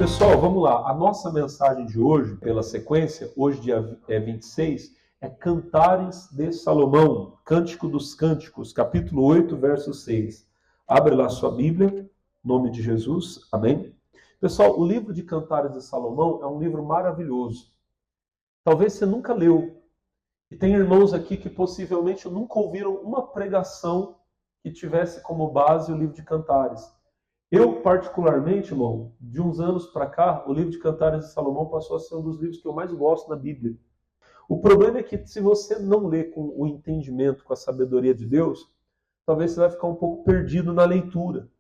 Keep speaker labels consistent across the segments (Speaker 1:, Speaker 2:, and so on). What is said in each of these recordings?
Speaker 1: Pessoal, vamos lá. A nossa mensagem de hoje, pela sequência, hoje dia 26, é Cantares de Salomão, Cântico dos Cânticos, capítulo 8, verso 6. Abre lá sua Bíblia, em nome de Jesus, amém? Pessoal, o livro de Cantares de Salomão é um livro maravilhoso. Talvez você nunca leu. E tem irmãos aqui que possivelmente nunca ouviram uma pregação que tivesse como base o livro de Cantares. Eu, particularmente, irmão, de uns anos para cá, o livro de Cantares de Salomão passou a ser um dos livros que eu mais gosto na Bíblia. O problema é que se você não lê com o entendimento, com a sabedoria de Deus, talvez você vai ficar um pouco perdido na leitura.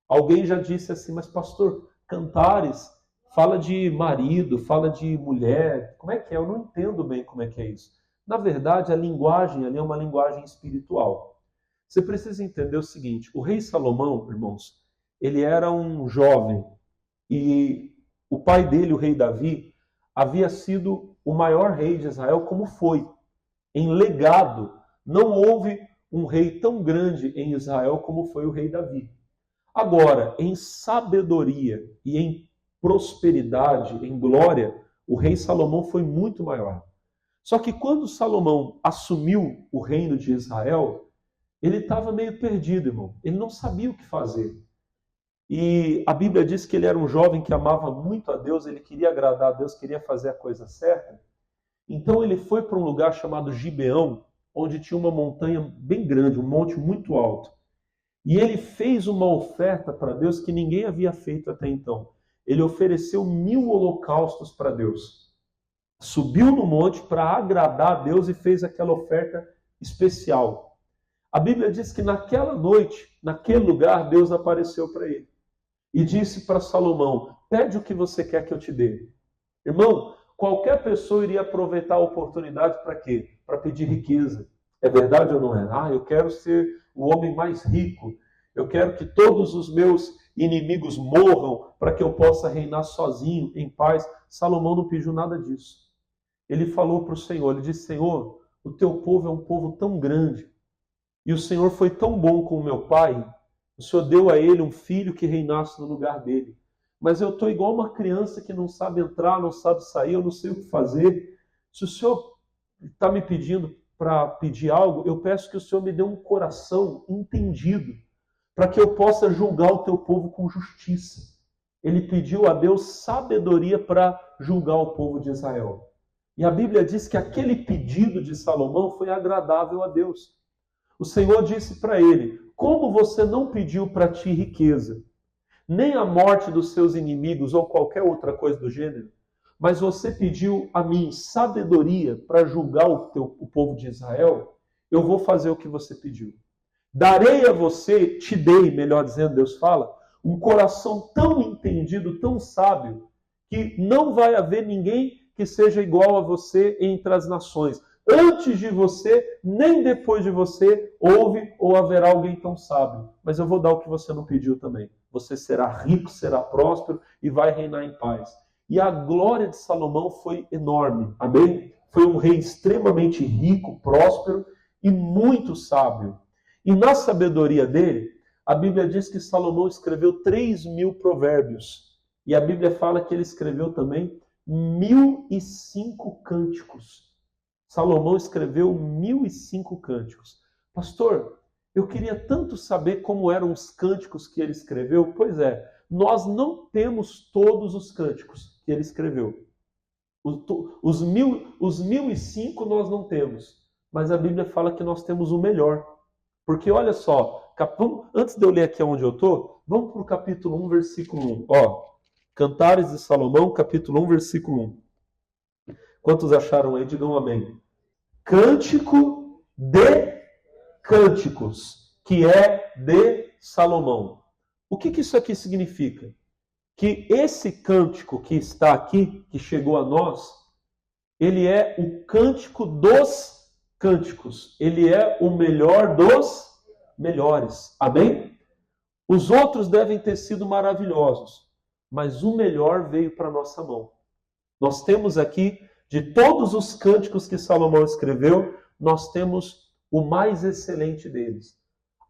Speaker 1: Alguém já disse assim, mas pastor, Cantares fala de marido, fala de mulher, como é que é? Eu não entendo bem como é que é isso. Na verdade, a linguagem ali é uma linguagem espiritual. Você precisa entender o seguinte, o rei Salomão, irmãos, ele era um jovem e o pai dele, o rei Davi, havia sido o maior rei de Israel como foi. Em legado, não houve um rei tão grande em Israel como foi o rei Davi. Agora, em sabedoria e em prosperidade, em glória, o rei Salomão foi muito maior. Só que quando Salomão assumiu o reino de Israel, ele estava meio perdido, irmão. Ele não sabia o que fazer. E a Bíblia diz que ele era um jovem que amava muito a Deus, ele queria agradar a Deus, queria fazer a coisa certa. Então ele foi para um lugar chamado Gibeão, onde tinha uma montanha bem grande, um monte muito alto. E ele fez uma oferta para Deus que ninguém havia feito até então. Ele ofereceu 1000 holocaustos para Deus. Subiu no monte para agradar a Deus e fez aquela oferta especial. A Bíblia diz que naquela noite, naquele lugar, Deus apareceu para ele. E disse para Salomão, pede o que você quer que eu te dê. Irmão, qualquer pessoa iria aproveitar a oportunidade para quê? Para pedir riqueza. É verdade ou não é? Eu quero ser o homem mais rico. Eu quero que todos os meus inimigos morram para que eu possa reinar sozinho, em paz. Salomão não pediu nada disso. Ele falou para o Senhor, ele disse, Senhor, o teu povo é um povo tão grande. E o Senhor foi tão bom com o meu pai, o Senhor deu a ele um filho que reinasse no lugar dele. Mas eu estou igual uma criança que não sabe entrar, não sabe sair, eu não sei o que fazer. Se o Senhor está me pedindo para pedir algo, eu peço que o Senhor me dê um coração entendido, para que eu possa julgar o teu povo com justiça. Ele pediu a Deus sabedoria para julgar o povo de Israel. E a Bíblia diz que aquele pedido de Salomão foi agradável a Deus. O Senhor disse para ele, como você não pediu para ti riqueza, nem a morte dos seus inimigos ou qualquer outra coisa do gênero, mas você pediu a mim sabedoria para julgar o povo de Israel, eu vou fazer o que você pediu. Darei a você, te dei, melhor dizendo, Deus fala, um coração tão entendido, tão sábio, que não vai haver ninguém que seja igual a você entre as nações. Antes de você, nem depois de você, houve ou haverá alguém tão sábio. Mas eu vou dar o que você não pediu também. Você será rico, será próspero e vai reinar em paz. E a glória de Salomão foi enorme. Amém? Foi um rei extremamente rico, próspero e muito sábio. E na sabedoria dele, a Bíblia diz que Salomão escreveu 3.000 provérbios. E a Bíblia fala que ele escreveu também 1.005 cânticos. Salomão escreveu 1.005 cânticos. Pastor, eu queria tanto saber como eram os cânticos que ele escreveu. Pois é, nós não temos todos os cânticos que ele escreveu. Os 1.005 nós não temos. Mas a Bíblia fala que nós temos o melhor. Porque olha só, antes de eu ler aqui onde eu estou, vamos para o capítulo 1, versículo 1. Cantares de Salomão, capítulo 1, versículo 1. Quantos acharam aí? Digam amém. Cântico de cânticos, que é de Salomão. O que isso aqui significa? Que esse cântico que está aqui, que chegou a nós, ele é o cântico dos cânticos. Ele é o melhor dos melhores. Amém? Os outros devem ter sido maravilhosos, mas o melhor veio para a nossa mão. Nós temos aqui, de todos os cânticos que Salomão escreveu, nós temos o mais excelente deles.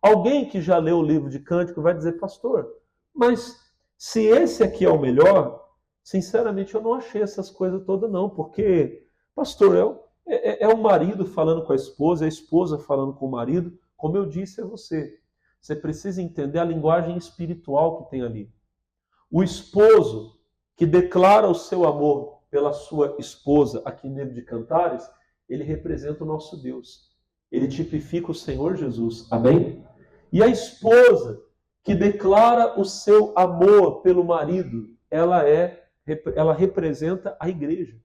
Speaker 1: Alguém que já leu o livro de cântico vai dizer, pastor, mas se esse aqui é o melhor, Sinceramente, eu não achei essas coisas todas não, porque, pastor, é o marido falando com a esposa falando com o marido. Como eu disse a você, você precisa entender a linguagem espiritual que tem ali. O esposo que declara o seu amor pela sua esposa aqui no livro de Cantares, ele representa o nosso Deus. Ele tipifica o Senhor Jesus. Amém? E a esposa que declara o seu amor pelo marido, ela representa a igreja.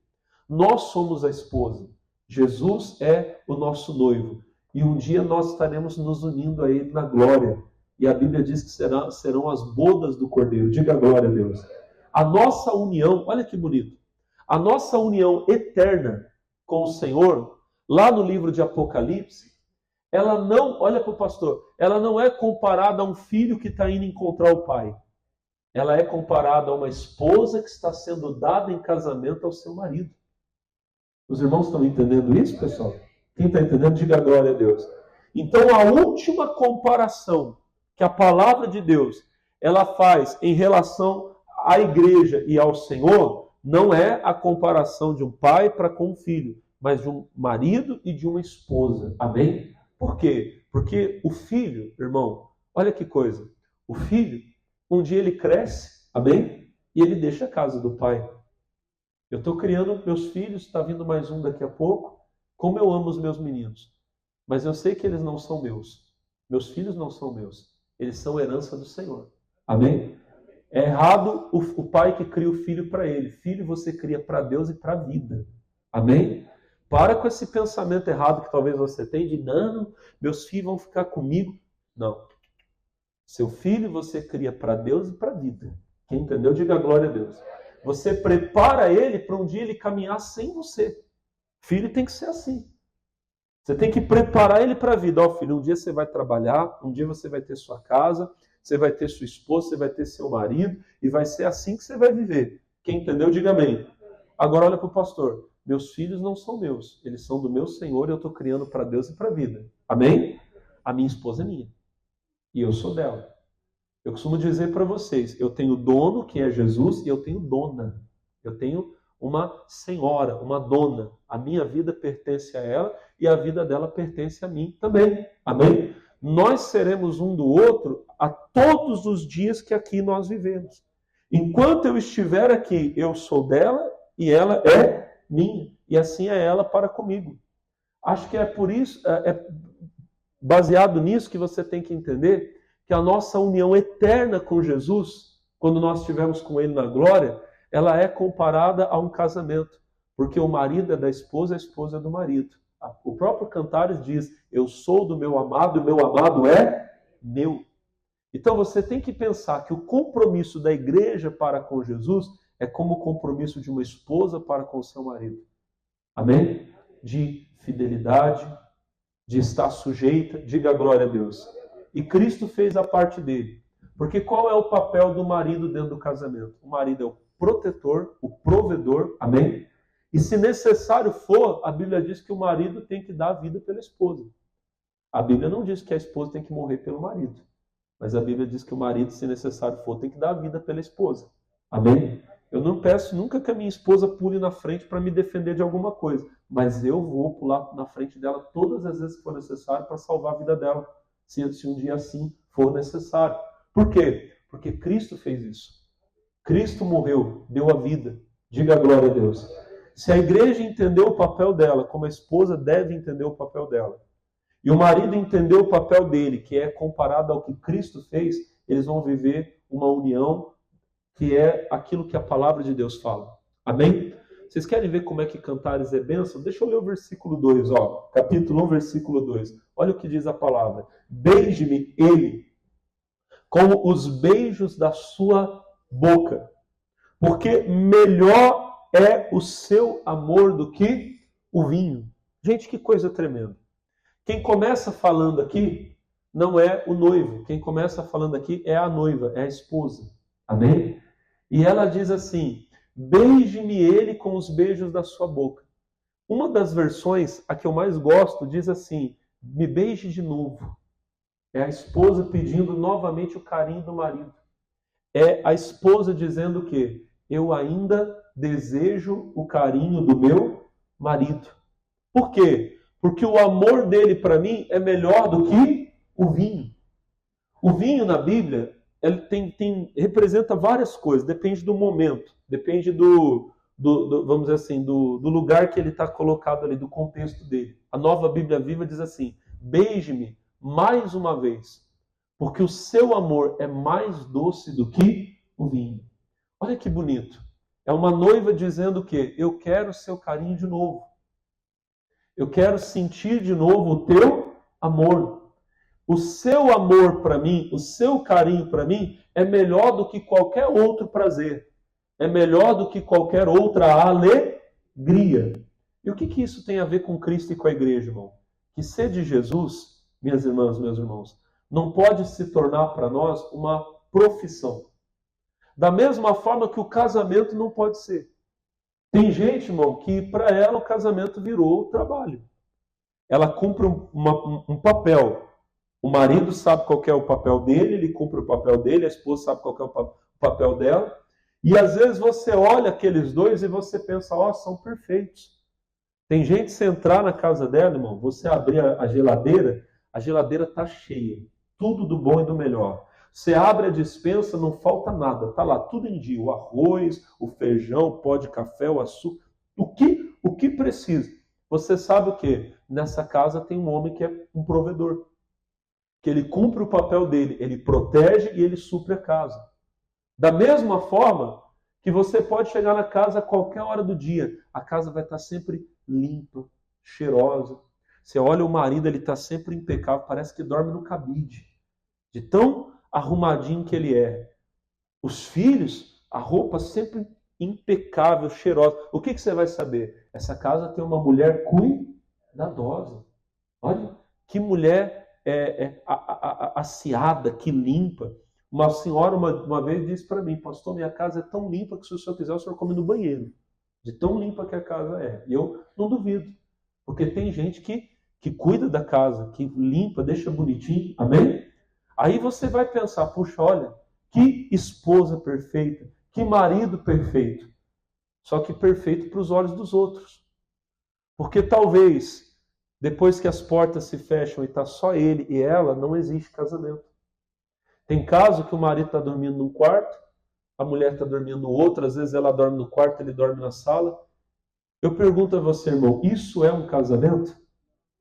Speaker 1: Nós somos a esposa. Jesus é o nosso noivo. E um dia nós estaremos nos unindo a Ele na glória. E a Bíblia diz que serão as bodas do Cordeiro. Diga glória a Deus. A nossa união, olha que bonito. A nossa união eterna com o Senhor, lá no livro de Apocalipse, ela não, olha para o pastor, ela não é comparada a um filho que está indo encontrar o pai. Ela é comparada a uma esposa que está sendo dada em casamento ao seu marido. Os irmãos estão entendendo isso, pessoal? Quem está entendendo, diga glória a Deus. Então, a última comparação que a palavra de Deus ela faz em relação à igreja e ao Senhor, não é a comparação de um pai para com um filho, mas de um marido e de uma esposa. Amém? Por quê? Porque o filho, irmão, olha que coisa. O filho, um dia ele cresce, amém? E ele deixa a casa do pai. Eu estou criando meus filhos, está vindo mais um daqui a pouco. Como eu amo os meus meninos. Mas eu sei que eles não são meus. Meus filhos não são meus. Eles são herança do Senhor. Amém? É errado o pai que cria o filho para ele. Filho você cria para Deus e para a vida. Amém? Para com esse pensamento errado que talvez você tenha de não, meus filhos vão ficar comigo. Não. Seu filho você cria para Deus e para a vida. Quem entendeu, diga glória a Deus. Você prepara ele para um dia ele caminhar sem você. Filho tem que ser assim. Você tem que preparar ele para a vida. Ó, filho, um dia você vai trabalhar, um dia você vai ter sua casa, você vai ter sua esposa, você vai ter seu marido, e vai ser assim que você vai viver. Quem entendeu, diga amém. Agora olha para o pastor. Meus filhos não são meus, eles são do meu Senhor e eu estou criando para Deus e para a vida. Amém? A minha esposa é minha. E eu sou dela. Eu costumo dizer para vocês, eu tenho dono, que é Jesus, e eu tenho dona. Eu tenho uma senhora, uma dona. A minha vida pertence a ela e a vida dela pertence a mim também. Amém? Nós seremos um do outro a todos os dias que aqui nós vivemos. Enquanto eu estiver aqui, eu sou dela e ela é minha. E assim é ela para comigo. Acho que é por isso, é baseado nisso que você tem que entender que a nossa união eterna com Jesus, quando nós estivermos com Ele na glória, ela é comparada a um casamento. Porque o marido é da esposa, a esposa é do marido. O próprio Cantares diz, eu sou do meu amado e o meu amado é meu. Então você tem que pensar que o compromisso da igreja para com Jesus é como o compromisso de uma esposa para com o seu marido. Amém? De fidelidade, de estar sujeita, diga glória a Deus. E Cristo fez a parte dele. Porque qual é o papel do marido dentro do casamento? O marido é o protetor, o provedor, amém? E se necessário for, a Bíblia diz que o marido tem que dar a vida pela esposa. A Bíblia não diz que a esposa tem que morrer pelo marido. Mas a Bíblia diz que o marido, se necessário for, tem que dar a vida pela esposa. Amém? Eu não peço nunca que a minha esposa pule na frente para me defender de alguma coisa. Mas eu vou pular na frente dela todas as vezes que for necessário para salvar a vida dela. Se um dia assim for necessário. Por quê? Porque Cristo fez isso. Cristo morreu, deu a vida. Diga glória a Deus. Se a igreja entendeu o papel dela, como a esposa deve entender o papel dela, e o marido entendeu o papel dele, que é comparado ao que Cristo fez, eles vão viver uma união que é aquilo que a palavra de Deus fala. Amém? Vocês querem ver como é que Cantares é bênção? Deixa eu ler o versículo 2, ó. Capítulo 1, versículo 2. Olha o que diz a palavra. Beije-me ele com os beijos da sua boca, porque melhor é o seu amor do que o vinho. Gente, que coisa tremenda. Quem começa falando aqui não é o noivo. Quem começa falando aqui é a noiva, é a esposa. Amém? E ela diz assim, beije-me ele com os beijos da sua boca. Uma das versões, a que eu mais gosto, diz assim, me beije de novo. É a esposa pedindo novamente o carinho do marido. É a esposa dizendo o quê? eu ainda desejo o carinho do meu marido. Por quê? Porque o amor dele para mim é melhor do que o vinho. O vinho na Bíblia ele representa várias coisas, depende do momento, depende vamos dizer assim, do lugar que ele está colocado ali, do contexto dele. A Nova Bíblia Viva diz assim: beije-me mais uma vez, porque o seu amor é mais doce do que o vinho. Olha que bonito. É uma noiva dizendo o quê? Eu quero o seu carinho de novo. Eu quero sentir de novo o teu amor. O seu amor para mim, o seu carinho para mim é melhor do que qualquer outro prazer. É melhor do que qualquer outra alegria. E o que isso tem a ver com Cristo e com a igreja, irmão? Que ser de Jesus, minhas irmãs, meus irmãos, não pode se tornar para nós uma profissão. Da mesma forma que o casamento não pode ser. Tem gente, irmão, que para ela o casamento virou trabalho. Ela cumpre um papel. O marido sabe qual é o papel dele, ele cumpre o papel dele, a esposa sabe qual é o papel dela. E às vezes você olha aqueles dois e você pensa, são perfeitos. Tem gente, se entrar na casa dela, irmão, você abrir a geladeira está cheia. Tudo do bom e do melhor. Você abre a despensa, não falta nada. Está lá tudo em dia. O arroz, o feijão, o pó de café, o açúcar. O que precisa. Você sabe o quê? Nessa casa tem um homem que é um provedor. Que ele cumpre o papel dele. Ele protege e ele supre a casa. Da mesma forma que você pode chegar na casa a qualquer hora do dia. A casa vai estar sempre limpa, cheirosa. Você olha o marido, ele está sempre impecável. Parece que dorme no cabide. De tão arrumadinho que ele é. Os filhos, a roupa sempre impecável, cheirosa. O que você vai saber? Essa casa tem uma mulher cuidadosa. Olha, que mulher aciada, que limpa. Uma senhora uma vez disse para mim, pastor, minha casa é tão limpa que se o senhor quiser, o senhor come no banheiro. De tão limpa que a casa é. E eu não duvido. Porque tem gente que cuida da casa, que limpa, deixa bonitinho. Amém? Aí você vai pensar, puxa, olha, que esposa perfeita, que marido perfeito. Só que perfeito para os olhos dos outros. Porque talvez, depois que as portas se fecham e está só ele e ela, não existe casamento. Tem caso que o marido está dormindo num quarto, a mulher está dormindo no outro, às vezes ela dorme no quarto, ele dorme na sala. Eu pergunto a você, irmão, isso é um casamento?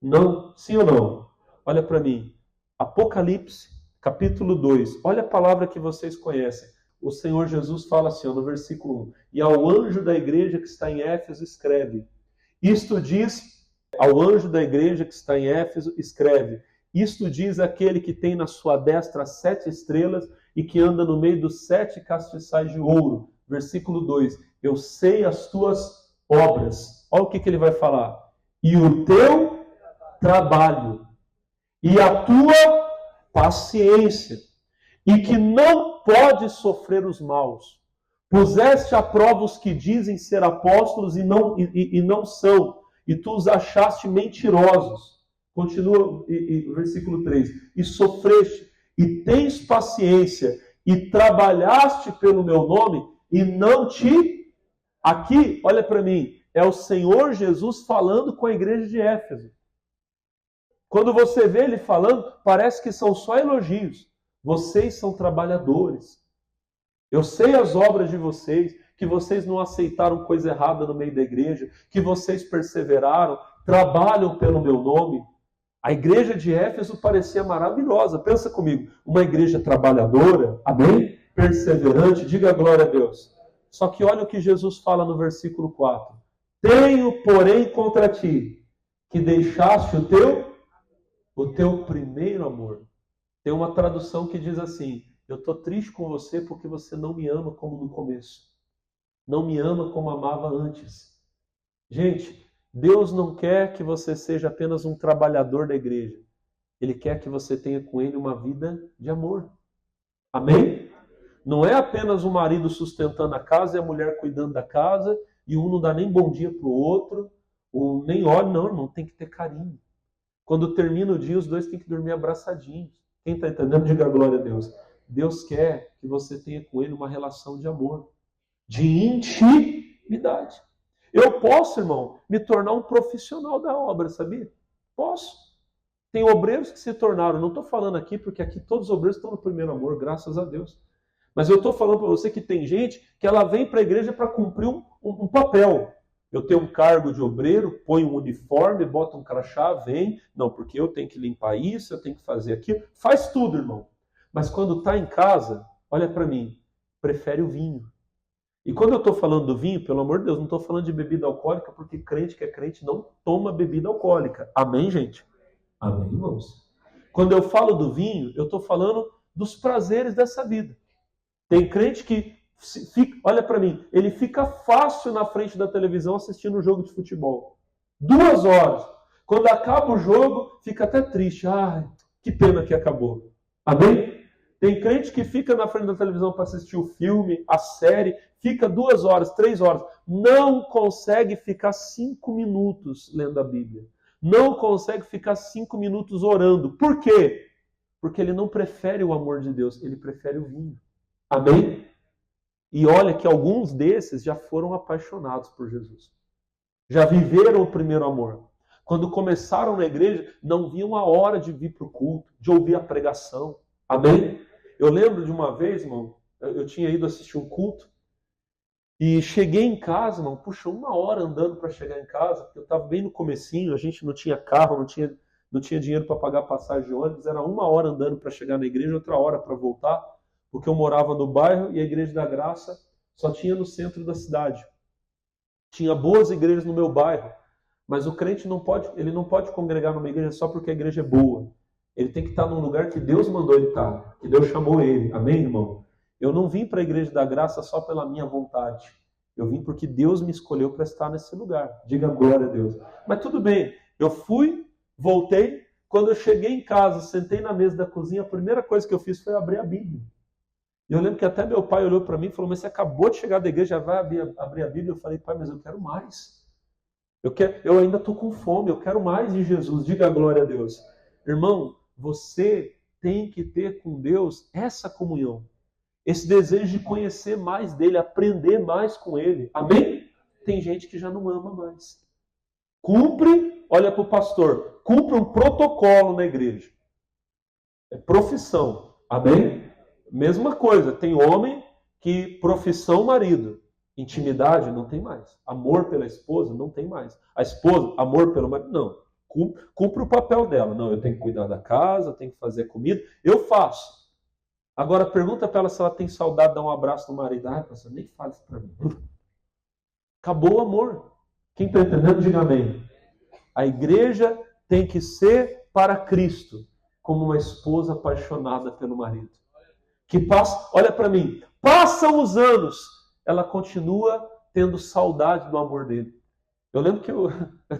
Speaker 1: Não? Sim ou não? Olha para mim. Apocalipse, capítulo 2. Olha a palavra que vocês conhecem. O Senhor Jesus fala assim, no versículo 1. E ao anjo da igreja que está em Éfeso escreve. Isto diz, ao anjo da igreja que está em Éfeso escreve. Isto diz aquele que tem na sua destra 7 estrelas e que anda no meio dos 7 castiçais de ouro. Versículo 2. Eu sei as tuas obras. Olha o que ele vai falar. E o teu trabalho. E a tua paciência. E que não pode sofrer os maus. Puseste à prova os que dizem ser apóstolos e não são. E tu os achaste mentirosos. Continua, versículo 3. E sofreste, e tens paciência, e trabalhaste pelo meu nome, e não te... Aqui, olha para mim, é o Senhor Jesus falando com a igreja de Éfeso. Quando você vê ele falando, parece que são só elogios. Vocês são trabalhadores. Eu sei as obras de vocês, que vocês não aceitaram coisa errada no meio da igreja, que vocês perseveraram, trabalham pelo meu nome. A igreja de Éfeso parecia maravilhosa. Pensa comigo, uma igreja trabalhadora, amém? Perseverante, diga glória a Deus. Só que olha o que Jesus fala no versículo 4. Tenho, porém, contra ti, que deixaste o teu primeiro amor. Tem uma tradução que diz assim, eu estou triste com você porque você não me ama como no começo. Não me ama como amava antes. Gente, Deus não quer que você seja apenas um trabalhador da igreja. Ele quer que você tenha com Ele uma vida de amor. Amém? Não é apenas o marido sustentando a casa e a mulher cuidando da casa, e um não dá nem bom dia para o outro, ou nem olha, não, irmão, tem que ter carinho. Quando termina o dia, os dois têm que dormir abraçadinhos. Quem está entendendo, diga glória a Deus. Deus quer que você tenha com Ele uma relação de amor. de intimidade. Eu posso, irmão, me tornar um profissional da obra, sabia? Posso. Tem obreiros que se tornaram, não estou falando aqui porque aqui todos os obreiros estão no primeiro amor, graças a Deus. Mas eu estou falando para você que tem gente que ela vem para a igreja para cumprir um papel. Eu tenho um cargo de obreiro, põe um uniforme, bota um crachá, vem. Não, porque eu tenho que limpar isso, eu tenho que fazer aquilo. Faz tudo, irmão. Mas quando está em casa, olha para mim, prefere o vinho. E quando eu estou falando do vinho, pelo amor de Deus, não estou falando de bebida alcoólica, porque crente que é crente não toma bebida alcoólica. Amém, gente? Amém, irmãos? Quando eu falo do vinho, eu estou falando dos prazeres dessa vida. Tem crente que, olha para mim, ele fica fácil na frente da televisão assistindo um jogo de futebol. 2 horas. Quando acaba o jogo, fica até triste. Ai, que pena que acabou. Amém? Tem crente que fica na frente da televisão para assistir o filme, a série, fica 2 horas, 3 horas. Não consegue ficar 5 minutos lendo a Bíblia. Não consegue ficar 5 minutos orando. Por quê? Porque ele não prefere o amor de Deus, ele prefere o vinho. Amém? E olha que alguns desses já foram apaixonados por Jesus. Já viveram o primeiro amor. Quando começaram na igreja, não viam a hora de vir para o culto, de ouvir a pregação. Amém? Eu lembro de uma vez, irmão, eu tinha ido assistir um culto e cheguei em casa, irmão, puxa, 1 hora andando para chegar em casa, porque eu estava bem no comecinho, a gente não tinha carro, não tinha dinheiro para pagar passagem de ônibus, era 1 hora andando para chegar na igreja, outra hora para voltar, porque eu morava no bairro e a Igreja da Graça só tinha no centro da cidade. Tinha boas igrejas no meu bairro, mas o crente não pode congregar numa igreja só porque a igreja é boa. Ele tem que estar num lugar que Deus mandou ele estar, que Deus chamou ele. Amém, irmão? Eu não vim para a Igreja da Graça só pela minha vontade. Eu vim porque Deus me escolheu para estar nesse lugar. Diga glória a Deus. Mas tudo bem, eu fui, voltei. Quando eu cheguei em casa, sentei na mesa da cozinha, a primeira coisa que eu fiz foi abrir a Bíblia. E eu lembro que até meu pai olhou para mim e falou, mas você acabou de chegar da igreja, já vai abrir a Bíblia? Eu falei, pai, mas eu quero mais. Eu ainda estou com fome, eu quero mais de Jesus. Diga glória a Deus. Irmão, você tem que ter com Deus essa comunhão. Esse desejo de conhecer mais dele, aprender mais com ele. Amém? Tem gente que já não ama mais. Cumpre, olha para o pastor, cumpre um protocolo na igreja. É profissão. Amém? Mesma coisa, tem homem que profissão marido. Intimidade não tem mais. Amor pela esposa não tem mais. A esposa, amor pelo marido, não. Cumpre o papel dela. Não, eu tenho que cuidar da casa, eu tenho que fazer comida. Eu faço. Agora pergunta para ela se ela tem saudade de dar um abraço no marido. Ah, pastor, nem fala isso para mim. Acabou o amor. Quem está entendendo, diga amém. A igreja tem que ser para Cristo, como uma esposa apaixonada pelo marido. Que passa, olha para mim, passam os anos, ela continua tendo saudade do amor dele. Eu lembro que eu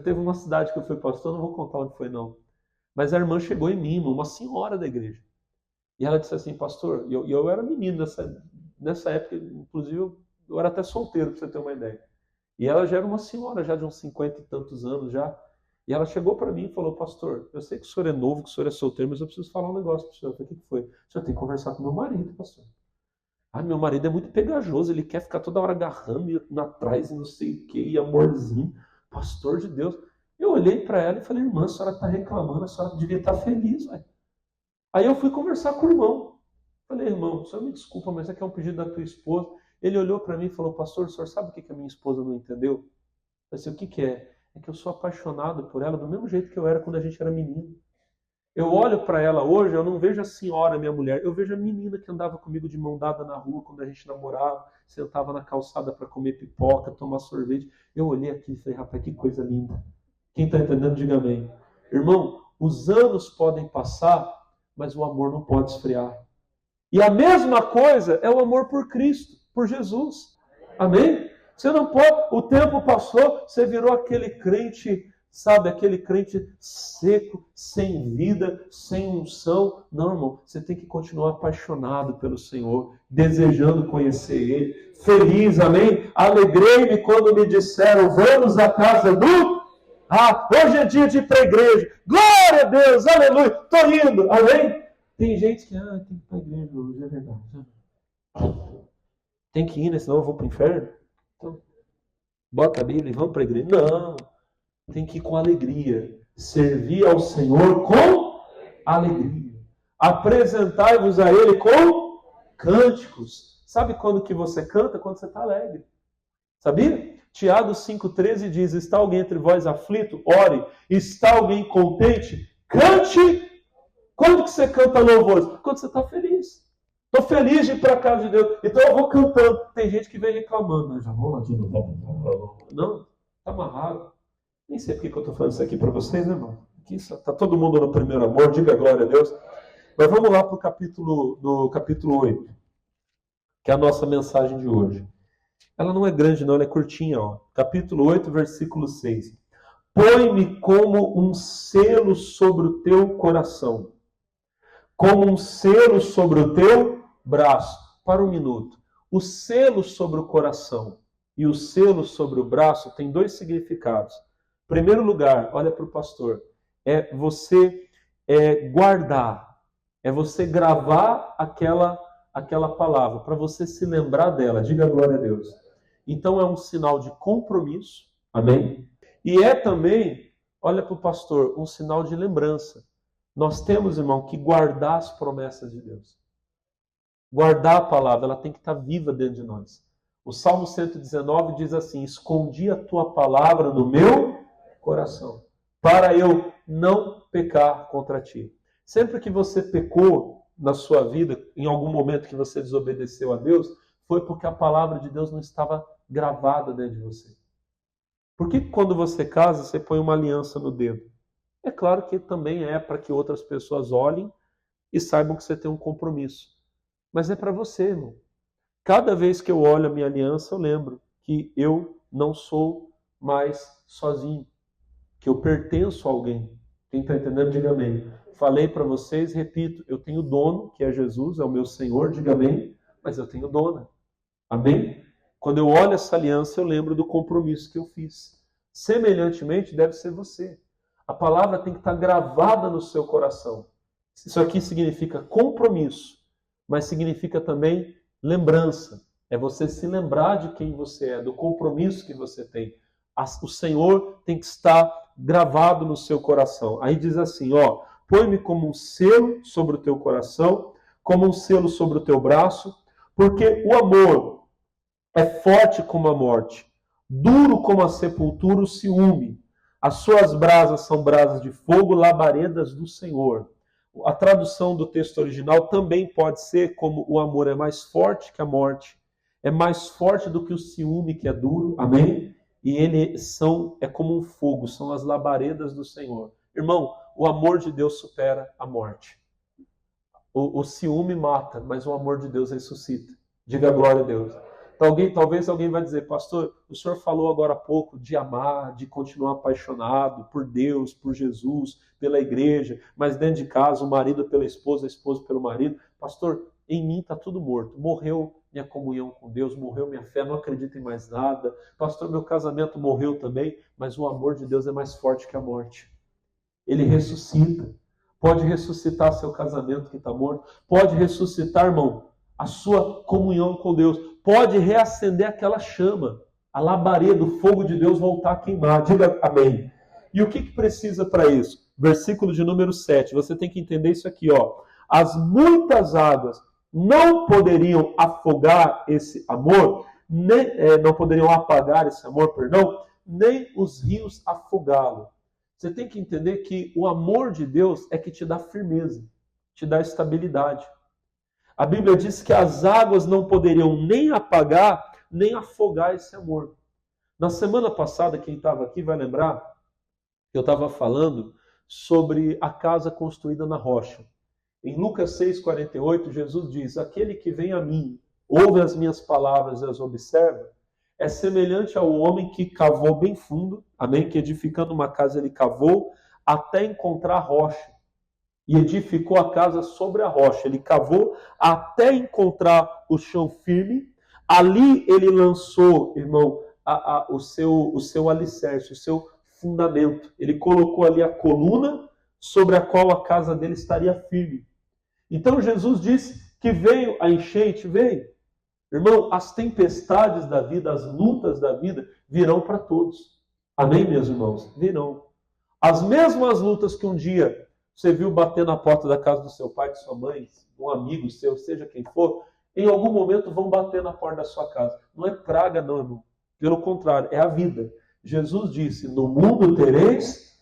Speaker 1: teve uma cidade que eu fui pastor, não vou contar onde foi não, mas a irmã chegou em mim, uma senhora da igreja, e ela disse assim, pastor, e eu era menino nessa época, inclusive eu era até solteiro, para você ter uma ideia, e ela já era uma senhora, já de uns 50 e tantos anos já, e ela chegou para mim e falou, pastor, eu sei que o senhor é novo, que o senhor é solteiro, mas eu preciso falar um negócio para o senhor. Eu falei, o que foi? O senhor tem que conversar com meu marido, pastor. Ah, meu marido é muito pegajoso, ele quer ficar toda hora agarrando e atrás e não sei o que, e amorzinho. Pastor de Deus. Eu olhei para ela e falei, irmã, a senhora está reclamando, a senhora devia estar feliz. Véio. Aí eu fui conversar com o irmão. Falei, irmão, o senhor me desculpa, mas é que é um pedido da tua esposa. Ele olhou para mim e falou, pastor, o senhor sabe o que a minha esposa não entendeu? Eu falei assim, o que é? É que eu sou apaixonado por ela do mesmo jeito que eu era quando a gente era menino. Eu olho para ela hoje, eu não vejo a senhora, minha mulher, eu vejo a menina que andava comigo de mão dada na rua quando a gente namorava, sentava na calçada para comer pipoca, tomar sorvete. Eu olhei aqui e falei, rapaz, que coisa linda. Quem está entendendo, diga amém. Irmão, os anos podem passar, mas o amor não pode esfriar. E a mesma coisa é o amor por Cristo, por Jesus. Amém? Você não pode, o tempo passou, você virou aquele crente, sabe, aquele crente seco, sem vida, sem unção. Não, irmão, você tem que continuar apaixonado pelo Senhor, desejando conhecer Ele, feliz, amém? Alegrei-me quando me disseram, vamos à casa do... hoje é dia de ir para a igreja. Glória a Deus, aleluia, estou indo, amém? Tem gente que, tem que ir para a igreja hoje, é verdade. Tem que ir, né? Senão eu vou para o inferno. Então, bota a Bíblia e vamos para a igreja. Não, tem que ir com alegria. Servir ao Senhor com alegria. Apresentai-vos a Ele com cânticos. Sabe quando que você canta? Quando você está alegre. Sabia? Tiago 5,13 diz, está alguém entre vós aflito? Ore. Está alguém contente? Cante. Quando que você canta louvores? Quando você está feliz. Estou feliz de ir para a casa de Deus. Então eu vou cantando. Tem gente que vem reclamando. Já vou lá de novo. Não, está amarrado. Nem sei porque que eu estou falando isso aqui para vocês, né, irmão? Aqui está todo mundo no primeiro amor. Diga glória a Deus. Mas vamos lá para o capítulo 8. Que é a nossa mensagem de hoje. Ela não é grande não, ela é curtinha. Ó. Capítulo 8, versículo 6. Põe-me como um selo sobre o teu coração. Como um selo sobre o teu braço. Para um minuto. O selo sobre o coração e o selo sobre o braço tem dois significados. Em primeiro lugar, olha para o pastor, é você guardar, é você gravar aquela palavra, para você se lembrar dela. Diga glória a Deus. Então é um sinal de compromisso, amém? E é também, olha para o pastor, um sinal de lembrança. Nós temos, irmão, que guardar as promessas de Deus. Guardar a palavra, ela tem que estar viva dentro de nós. O Salmo 119 diz assim, escondi a tua palavra no meu coração, para eu não pecar contra ti. Sempre que você pecou na sua vida, em algum momento que você desobedeceu a Deus, foi porque a palavra de Deus não estava gravada dentro de você. Por que quando você casa, você põe uma aliança no dedo? É claro que também é para que outras pessoas olhem e saibam que você tem um compromisso. Mas é para você, irmão. Cada vez que eu olho a minha aliança, eu lembro que eu não sou mais sozinho, que eu pertenço a alguém. Quem está entendendo, diga amém. Falei para vocês, repito, eu tenho dono, que é Jesus, é o meu Senhor, diga amém, mas eu tenho dona. Amém? Quando eu olho essa aliança, eu lembro do compromisso que eu fiz. Semelhantemente, deve ser você. A palavra tem que estar gravada no seu coração. Isso aqui significa compromisso, mas significa também lembrança. É você se lembrar de quem você é, do compromisso que você tem. O Senhor tem que estar gravado no seu coração. Aí diz assim, ó, põe-me como um selo sobre o teu coração, como um selo sobre o teu braço, porque o amor é forte como a morte, duro como a sepultura o ciúme. As suas brasas são brasas de fogo, labaredas do Senhor. A tradução do texto original também pode ser como o amor é mais forte que a morte, é mais forte do que o ciúme que é duro, amém? E ele é como um fogo, são as labaredas do Senhor. Irmão, o amor de Deus supera a morte. O ciúme mata, mas o amor de Deus ressuscita. Diga glória a Deus. Talvez alguém vai dizer, pastor, o senhor falou agora há pouco de amar, de continuar apaixonado por Deus, por Jesus, pela igreja, mas dentro de casa o marido pela esposa, a esposa pelo marido. Pastor, em mim está tudo morto. Morreu minha comunhão com Deus, morreu minha fé, não acredito em mais nada. Pastor, meu casamento morreu também, mas o amor de Deus é mais forte que a morte. Ele ressuscita. Pode ressuscitar seu casamento que está morto. Pode ressuscitar, irmão, a sua comunhão com Deus. Pode reacender aquela chama, a labareda, o fogo de Deus voltar a queimar. Diga amém. E o que precisa para isso? Versículo de número 7. Você tem que entender isso aqui, ó. As muitas águas não poderiam afogar esse amor, não poderiam apagar esse amor, perdão, nem os rios afogá-lo. Você tem que entender que o amor de Deus é que te dá firmeza, te dá estabilidade. A Bíblia diz que as águas não poderiam nem apagar, nem afogar esse amor. Na semana passada, quem estava aqui vai lembrar, eu estava falando sobre a casa construída na rocha. Em Lucas 6,48, Jesus diz, aquele que vem a mim, ouve as minhas palavras e as observa, é semelhante ao homem que cavou bem fundo, amém? Que edificando uma casa ele cavou até encontrar a rocha. E edificou a casa sobre a rocha. Ele cavou até encontrar o chão firme. Ali ele lançou, irmão, o seu alicerce, o seu fundamento. Ele colocou ali a coluna sobre a qual a casa dele estaria firme. Então Jesus disse que veio a enchente, veio. Irmão, as tempestades da vida, as lutas da vida virão para todos. Amém, meus irmãos? Virão. As mesmas lutas que um dia você viu bater na porta da casa do seu pai, de sua mãe, um amigo seu, seja quem for, em algum momento vão bater na porta da sua casa. Não é praga, não, irmão. Pelo contrário, é a vida. Jesus disse, no mundo tereis,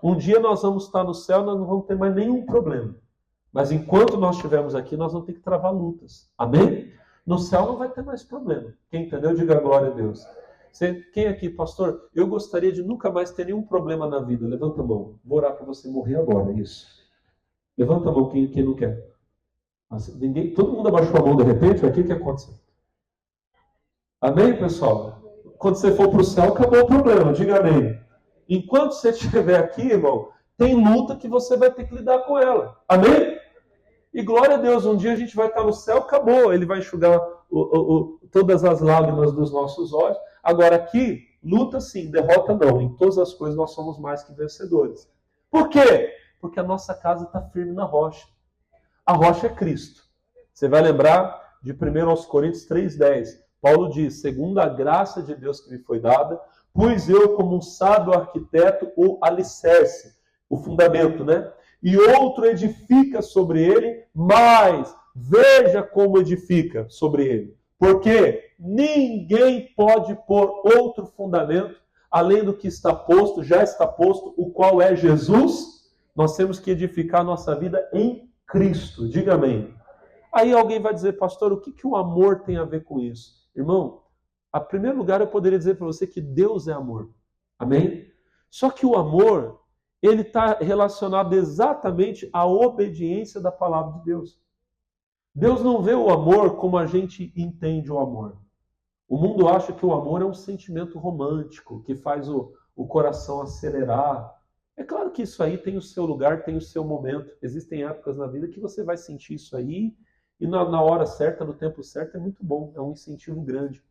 Speaker 1: um dia nós vamos estar no céu, nós não vamos ter mais nenhum problema. Mas enquanto nós estivermos aqui, nós vamos ter que travar lutas. Amém? No céu não vai ter mais problema. Quem entendeu, diga glória a Deus. Quem aqui, pastor, eu gostaria de nunca mais ter nenhum problema na vida. Levanta a mão. Vou orar para você morrer agora, isso. Levanta a mão quem não quer. Todo mundo abaixou a mão de repente, o que aconteceu? Amém, pessoal? Quando você for para o céu, acabou o problema, diga amém. Enquanto você estiver aqui, irmão, tem luta que você vai ter que lidar com ela. Amém? E glória a Deus, um dia a gente vai estar no céu, acabou. Ele vai enxugar todas as lágrimas dos nossos olhos. Agora aqui, luta sim, derrota não. Em todas as coisas nós somos mais que vencedores. Por quê? Porque a nossa casa está firme na rocha. A rocha é Cristo. Você vai lembrar de 1 aos Coríntios 3,10. Paulo diz, segundo a graça de Deus que me foi dada, pus eu como um sábio arquiteto o alicerce, o fundamento, né? E outro edifica sobre ele, mas veja como edifica sobre ele. Porque ninguém pode pôr outro fundamento, além do que está posto, já está posto, o qual é Jesus. Nós temos que edificar a nossa vida em Cristo. Diga amém. Aí alguém vai dizer, pastor, o que o amor tem a ver com isso? Irmão, a primeiro lugar eu poderia dizer para você que Deus é amor. Amém? Só que o amor, ele está relacionado exatamente à obediência da palavra de Deus. Deus não vê o amor como a gente entende o amor. O mundo acha que o amor é um sentimento romântico, que faz o coração acelerar. É claro que isso aí tem o seu lugar, tem o seu momento. Existem épocas na vida que você vai sentir isso aí, e na hora certa, no tempo certo, é muito bom, é um incentivo grande.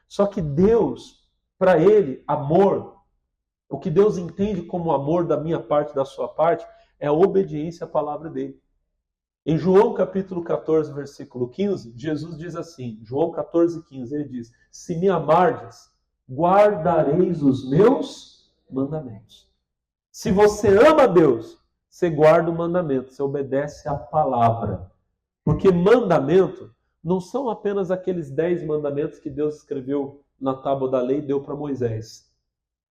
Speaker 1: Só que Deus, para Ele, amor, o que Deus entende como amor da minha parte, da sua parte, é a obediência à palavra dEle. Em João capítulo 14, versículo 15, Jesus diz assim, João 14, 15, ele diz, se me amardes, guardareis os meus mandamentos. Se você ama Deus, você guarda o mandamento, você obedece à palavra. Porque mandamento não são apenas aqueles 10 mandamentos que Deus escreveu na tábua da lei e deu para Moisés.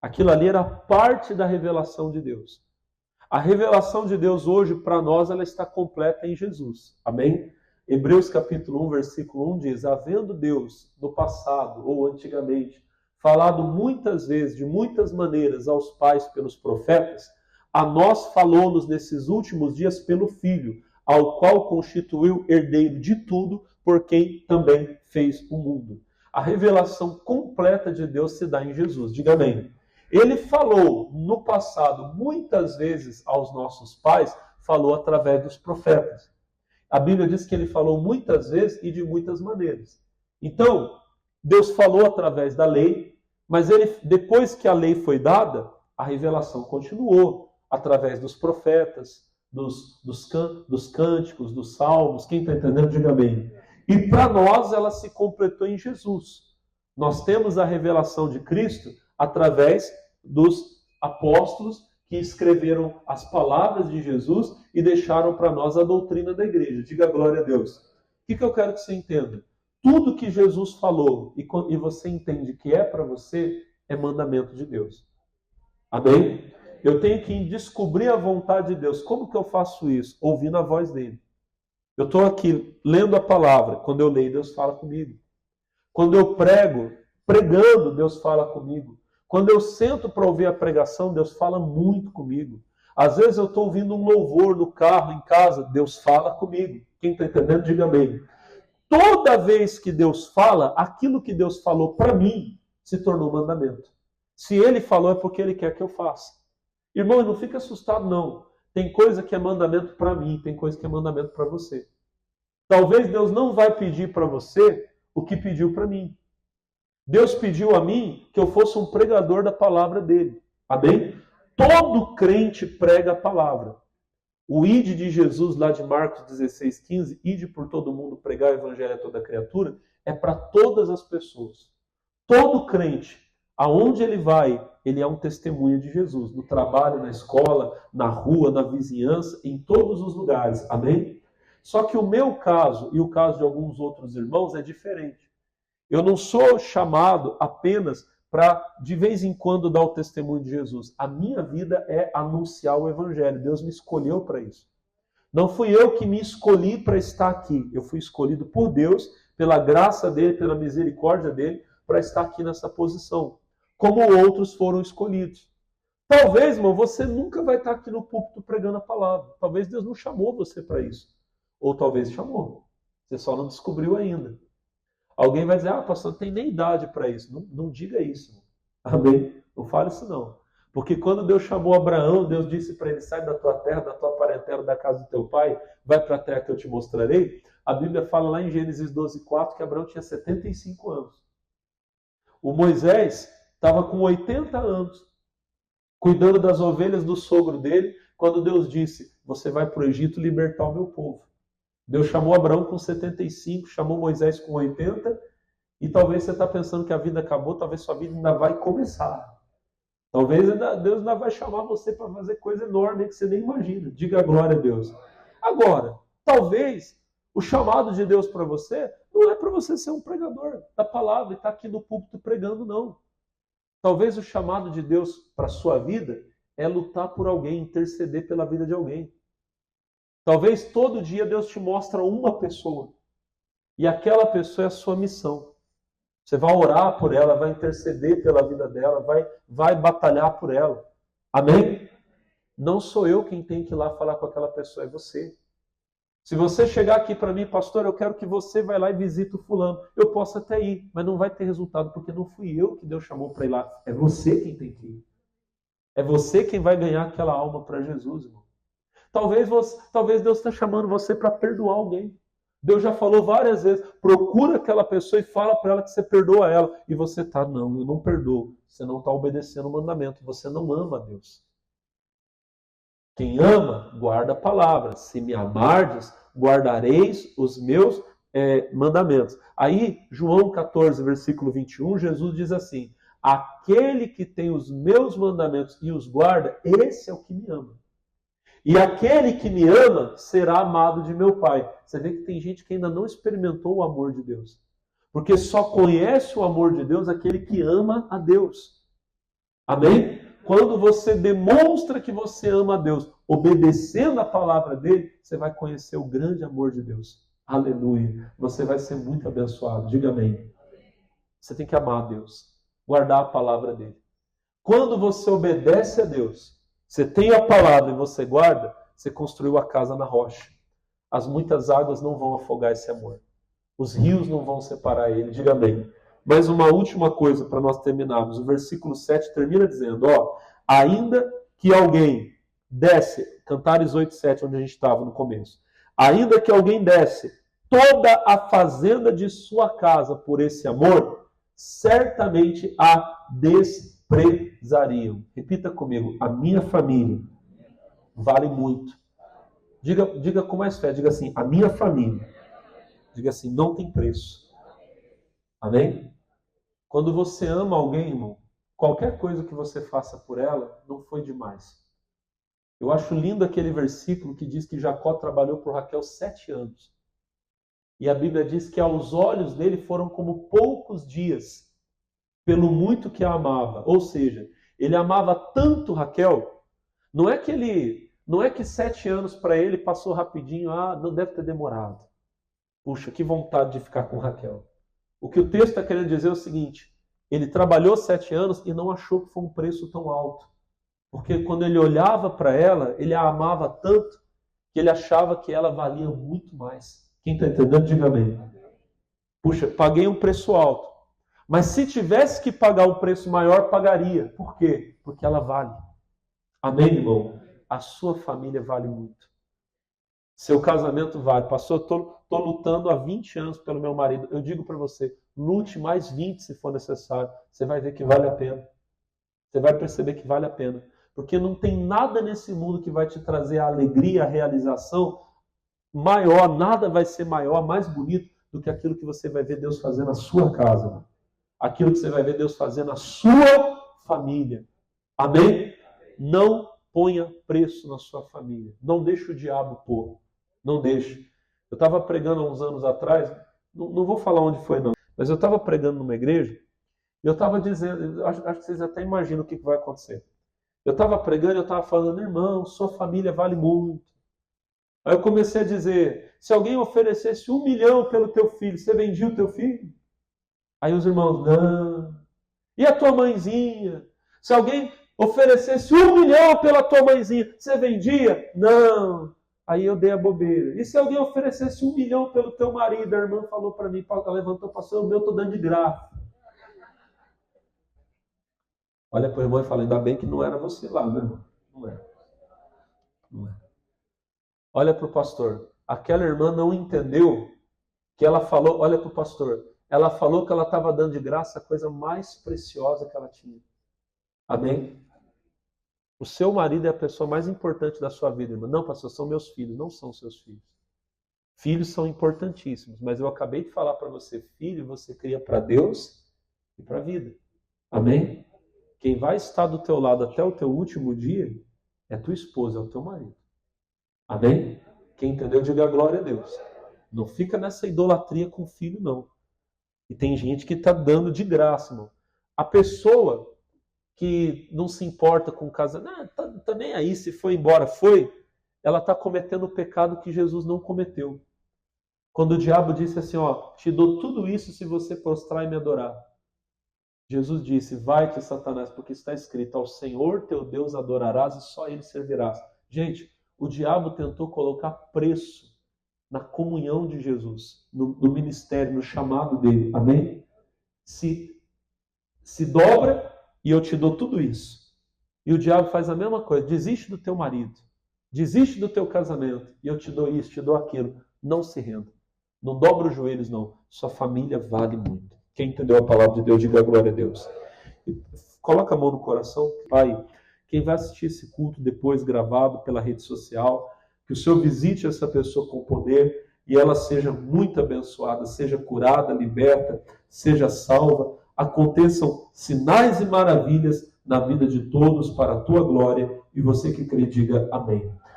Speaker 1: Aquilo ali era parte da revelação de Deus. A revelação de Deus hoje para nós ela está completa em Jesus. Amém? Hebreus capítulo 1, versículo 1 diz, havendo Deus no passado ou antigamente falado muitas vezes, de muitas maneiras aos pais pelos profetas, a nós falou-nos nesses últimos dias pelo Filho, ao qual constituiu herdeiro de tudo, por quem também fez o mundo. A revelação completa de Deus se dá em Jesus. Diga amém. Ele falou no passado muitas vezes aos nossos pais, falou através dos profetas. A Bíblia diz que ele falou muitas vezes e de muitas maneiras. Então, Deus falou através da lei, mas depois que a lei foi dada, a revelação continuou através dos profetas, dos cânticos, dos salmos. Quem está entendendo, diga amém. E para nós ela se completou em Jesus. Nós temos a revelação de Cristo através dos apóstolos que escreveram as palavras de Jesus e deixaram para nós a doutrina da igreja. Diga glória a Deus. O que eu quero que você entenda? Tudo que Jesus falou e você entende que é para você, é mandamento de Deus. Amém? Eu tenho que descobrir a vontade de Deus. Como que eu faço isso? Ouvindo a voz dele. Eu estou aqui lendo a palavra. Quando eu leio, Deus fala comigo. Quando eu prego, pregando, Deus fala comigo. Quando eu sento para ouvir a pregação, Deus fala muito comigo. Às vezes eu estou ouvindo um louvor no carro, em casa, Deus fala comigo. Quem está entendendo, diga amém. Toda vez que Deus fala, aquilo que Deus falou para mim se tornou mandamento. Se Ele falou, é porque Ele quer que eu faça. Irmão, não fica assustado não. Tem coisa que é mandamento para mim, tem coisa que é mandamento para você. Talvez Deus não vai pedir para você o que pediu para mim. Deus pediu a mim que eu fosse um pregador da palavra dele. Amém? Todo crente prega a palavra. O ide de Jesus, lá de Marcos 16, 15, ide por todo mundo pregar o evangelho a toda criatura, é para todas as pessoas. Todo crente, aonde ele vai, ele é um testemunho de Jesus. No trabalho, na escola, na rua, na vizinhança, em todos os lugares. Amém? Só que o meu caso e o caso de alguns outros irmãos é diferente. Eu não sou chamado apenas para, de vez em quando, dar o testemunho de Jesus. A minha vida é anunciar o Evangelho. Deus me escolheu para isso. Não fui eu que me escolhi para estar aqui. Eu fui escolhido por Deus, pela graça dele, pela misericórdia dele, para estar aqui nessa posição. Como outros foram escolhidos. Talvez, irmão, você nunca vai estar aqui no púlpito pregando a palavra. Talvez Deus não chamou você para isso. Ou talvez chamou. Você só não descobriu ainda. Alguém vai dizer, pastor, não tem nem idade para isso. Não diga isso. Amém? Não fale isso não. Porque quando Deus chamou Abraão, Deus disse para ele, sai da tua terra, da tua parentela, da casa do teu pai, vai para a terra que eu te mostrarei. A Bíblia fala lá em Gênesis 12:4 que Abraão tinha 75 anos. O Moisés estava com 80 anos, cuidando das ovelhas do sogro dele, quando Deus disse, você vai para o Egito libertar o meu povo. Deus chamou Abraão com 75, chamou Moisés com 80, e talvez você está pensando que a vida acabou, talvez sua vida ainda vai começar. Talvez Deus ainda vai chamar você para fazer coisa enorme que você nem imagina. Diga glória a Deus. Agora, talvez o chamado de Deus para você não é para você ser um pregador da palavra e estar aqui no púlpito pregando, não. Talvez o chamado de Deus para a sua vida é lutar por alguém, interceder pela vida de alguém. Talvez todo dia Deus te mostra uma pessoa. E aquela pessoa é a sua missão. Você vai orar por ela, vai interceder pela vida dela, vai batalhar por ela. Amém? Não sou eu quem tem que ir lá falar com aquela pessoa, é você. Se você chegar aqui para mim, pastor, eu quero que você vá lá e visite o fulano. Eu posso até ir, mas não vai ter resultado, porque não fui eu que Deus chamou para ir lá. É você quem tem que ir. É você quem vai ganhar aquela alma para Jesus, irmão. Talvez Deus está chamando você para perdoar alguém. Deus já falou várias vezes, procura aquela pessoa e fala para ela que você perdoa ela. E você está, não, eu não perdoo. Você não está obedecendo o mandamento, você não ama a Deus. Quem ama, guarda a palavra. Se me amardes, guardareis os meus mandamentos. Aí, João 14, versículo 21, Jesus diz assim, aquele que tem os meus mandamentos e os guarda, esse é o que me ama. E aquele que me ama será amado de meu Pai. Você vê que tem gente que ainda não experimentou o amor de Deus. Porque só conhece o amor de Deus aquele que ama a Deus. Amém? Quando você demonstra que você ama a Deus, obedecendo a palavra dele, você vai conhecer o grande amor de Deus. Aleluia. Você vai ser muito abençoado. Diga amém. Você tem que amar a Deus. Guardar a palavra dele. Quando você obedece a Deus, você tem a palavra e você guarda, você construiu a casa na rocha. As muitas águas não vão afogar esse amor. Os rios não vão separar ele. Diga amém. Mas uma última coisa para nós terminarmos. O versículo 7 termina dizendo, ainda que alguém desse, Cantares 8:7, onde a gente estava no começo. Ainda que alguém desse toda a fazenda de sua casa por esse amor, certamente a desprezariam. Repita comigo, a minha família vale muito. Diga com mais fé, diga assim, a minha família. Diga assim, não tem preço. Amém? Quando você ama alguém, irmão, qualquer coisa que você faça por ela, não foi demais. Eu acho lindo aquele versículo que diz que Jacó trabalhou por Raquel 7 anos. E a Bíblia diz que aos olhos dele foram como poucos dias, pelo muito que a amava. Ou seja, ele amava tanto Raquel, não é que 7 anos para ele passou rapidinho, não deve ter demorado. Puxa, que vontade de ficar com Raquel. O que o texto está querendo dizer é o seguinte, ele trabalhou 7 anos e não achou que foi um preço tão alto. Porque quando ele olhava para ela, ele a amava tanto que ele achava que ela valia muito mais. Quem está entendendo, diga amém. Puxa, paguei um preço alto. Mas se tivesse que pagar um preço maior, pagaria. Por quê? Porque ela vale. Amém, irmão? A sua família vale muito. Seu casamento vale. Pastor, estou lutando há 20 anos pelo meu marido. Eu digo para você, lute mais 20 se for necessário. Você vai ver que vale a pena. Você vai perceber que vale a pena. Porque não tem nada nesse mundo que vai te trazer a alegria, a realização maior. Nada vai ser maior, mais bonito do que aquilo que você vai ver Deus fazer na sua casa, irmão. Aquilo que você vai ver Deus fazer na sua família. Amém? Não ponha preço na sua família. Não deixe o diabo pôr. Não deixe. Eu estava pregando há uns anos atrás, não vou falar onde foi não, mas eu estava pregando numa igreja e eu estava dizendo, acho que vocês até imaginam o que vai acontecer. Eu estava pregando e eu estava falando, irmão, sua família vale muito. Aí eu comecei a dizer, se alguém oferecesse 1 milhão pelo teu filho, você vendia o teu filho? Aí os irmãos, não. E a tua mãezinha? Se alguém oferecesse 1 milhão pela tua mãezinha, você vendia? Não. Aí eu dei a bobeira. E se alguém oferecesse 1 milhão pelo teu marido? A irmã falou para mim, ela levantou, pastor, o meu eu estou dando de graça. Olha para o irmão e fala, ainda bem que não era você lá, meu irmão. Não é. Não é. Olha para o pastor. Aquela irmã não entendeu que ela falou, olha para o pastor, ela falou que ela estava dando de graça a coisa mais preciosa que ela tinha. Amém? O seu marido é a pessoa mais importante da sua vida, irmã. Não, pastor, são meus filhos. Não são seus filhos. Filhos são importantíssimos, mas eu acabei de falar para você, filho, você cria para Deus e para a vida. Amém? Quem vai estar do teu lado até o teu último dia é tua esposa, é o teu marido. Amém? Quem entendeu, diga glória a Deus. Não fica nessa idolatria com o filho, não. E tem gente que está dando de graça, irmão. A pessoa que não se importa com o casamento, tá nem aí, se foi embora, foi, ela está cometendo o pecado que Jesus não cometeu. Quando o diabo disse assim, ó, te dou tudo isso se você prostrar e me adorar. Jesus disse, vai-te, Satanás, porque está escrito, ao Senhor teu Deus adorarás e só ele servirás. Gente, o diabo tentou colocar preço na comunhão de Jesus, no ministério, no chamado dele. Amém? Se dobra e eu te dou tudo isso. E o diabo faz a mesma coisa. Desiste do teu marido. Desiste do teu casamento. E eu te dou isso, te dou aquilo. Não se renda. Não dobra os joelhos, não. Sua família vale muito. Quem entendeu a palavra de Deus, diga glória a Deus. Coloca a mão no coração. Pai, quem vai assistir esse culto depois gravado pela rede social, que o Senhor visite essa pessoa com poder e ela seja muito abençoada, seja curada, liberta, seja salva. Aconteçam sinais e maravilhas na vida de todos para a tua glória. E você que crê, diga amém.